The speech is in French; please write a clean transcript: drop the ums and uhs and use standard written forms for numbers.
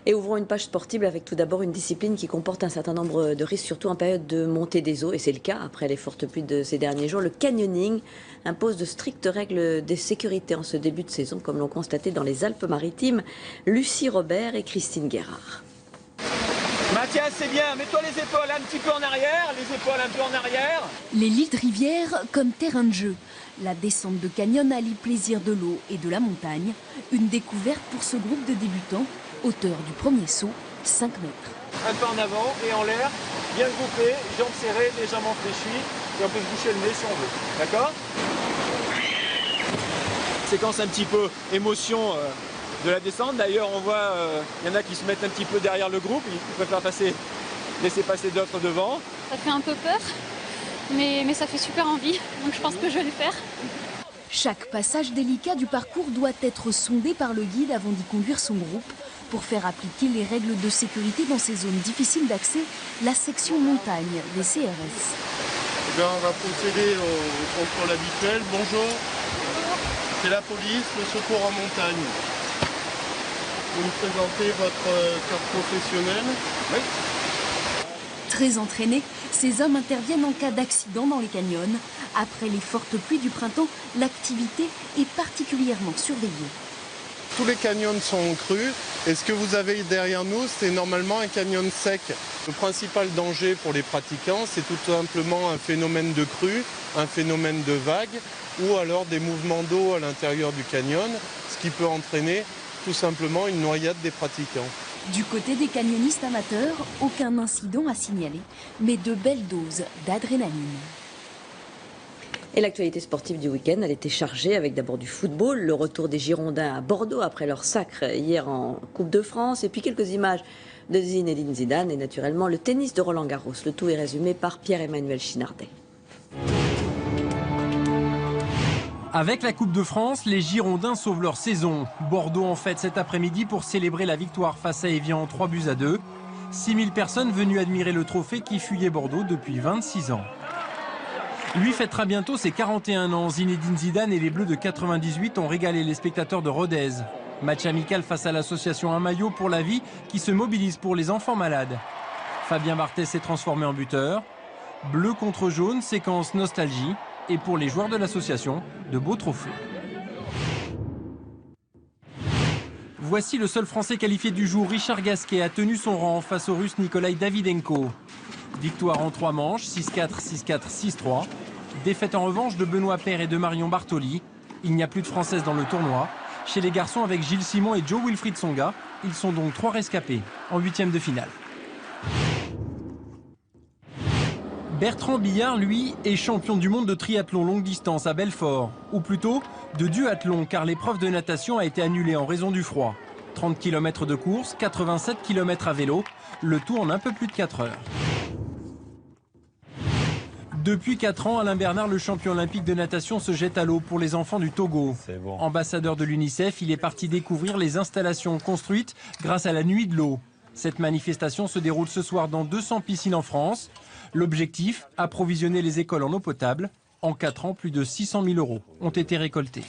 Et ouvrons une page sportive avec tout d'abord une discipline qui comporte un certain nombre de risques, surtout en période de montée des eaux. Et c'est le cas après les fortes pluies de ces derniers jours. Le canyoning impose de strictes règles de sécurité en ce début de saison, comme l'ont constaté dans les Alpes-Maritimes Lucie Robert et Christine Guérard. Mathias, c'est bien, mets-toi les épaules un petit peu en arrière, les épaules un peu en arrière. Les lits de rivière comme terrain de jeu. La descente de canyon allie plaisir de l'eau et de la montagne. Une découverte pour ce groupe de débutants. Hauteur du premier saut, 5 mètres. Un pas en avant et en l'air, bien groupé, jambes serrées, légèrement fléchies. Et on peut se boucher le nez si on veut. D'accord? Séquence un petit peu émotion de la descente. D'ailleurs, on voit, il y en a qui se mettent un petit peu derrière le groupe. Ils préfèrent laisser passer d'autres devant. Ça fait un peu peur, mais ça fait super envie. Donc je pense que je vais le faire. Chaque passage délicat du parcours doit être sondé par le guide avant d'y conduire son groupe. Pour faire appliquer les règles de sécurité dans ces zones difficiles d'accès, la section montagne des CRS. Eh bien, on va procéder au contrôle habituel. Bonjour. C'est la police, le secours en montagne. Vous me présentez votre carte professionnelle? Oui. Très entraînés, ces hommes interviennent en cas d'accident dans les canyons. Après les fortes pluies du printemps, l'activité est particulièrement surveillée. Tous les canyons sont crus et ce que vous avez derrière nous, c'est normalement un canyon sec. Le principal danger pour les pratiquants, c'est tout simplement un phénomène de crue, un phénomène de vague ou alors des mouvements d'eau à l'intérieur du canyon, ce qui peut entraîner tout simplement une noyade des pratiquants. Du côté des canyonistes amateurs, aucun incident à signaler, mais de belles doses d'adrénaline. Et l'actualité sportive du week-end, elle était chargée avec d'abord du football, le retour des Girondins à Bordeaux après leur sacre hier en Coupe de France, et puis quelques images de Zinedine Zidane et naturellement le tennis de Roland Garros. Le tout est résumé par Pierre-Emmanuel Chinardet. Avec la Coupe de France, les Girondins sauvent leur saison. Bordeaux en fête cet après-midi pour célébrer la victoire face à Évian 3-2. 6000 personnes venues admirer le trophée qui fuyait Bordeaux depuis 26 ans. Lui fêtera bientôt ses 41 ans. Zinedine Zidane et les Bleus de 98 ont régalé les spectateurs de Rodez. Match amical face à l'association Un Maillot pour la Vie qui se mobilise pour les enfants malades. Fabien Barthez s'est transformé en buteur. Bleu contre jaune, séquence nostalgie. Et pour les joueurs de l'association, de beaux trophées. Voici le seul Français qualifié du jour. Richard Gasquet a tenu son rang face au Russe Nikolai Davydenko. Victoire en 3 manches, 6-4, 6-4, 6-3. Défaite en revanche de Benoît Paire et de Marion Bartoli. Il n'y a plus de Françaises dans le tournoi. Chez les garçons, avec Gilles Simon et Joe Wilfried Tsonga, ils sont donc 3 rescapés en 8e de finale. Bertrand Billard, lui, est champion du monde de triathlon longue distance à Belfort. Ou plutôt, de duathlon, car l'épreuve de natation a été annulée en raison du froid. 30 km de course, 87 km à vélo, le tout en un peu plus de 4 heures. Depuis 4 ans, Alain Bernard, le champion olympique de natation, se jette à l'eau pour les enfants du Togo. Bon. Ambassadeur de l'UNICEF, il est parti découvrir les installations construites grâce à la Nuit de l'eau. Cette manifestation se déroule ce soir dans 200 piscines en France. L'objectif, approvisionner les écoles en eau potable. En 4 ans, plus de 600 000 € ont été récoltés.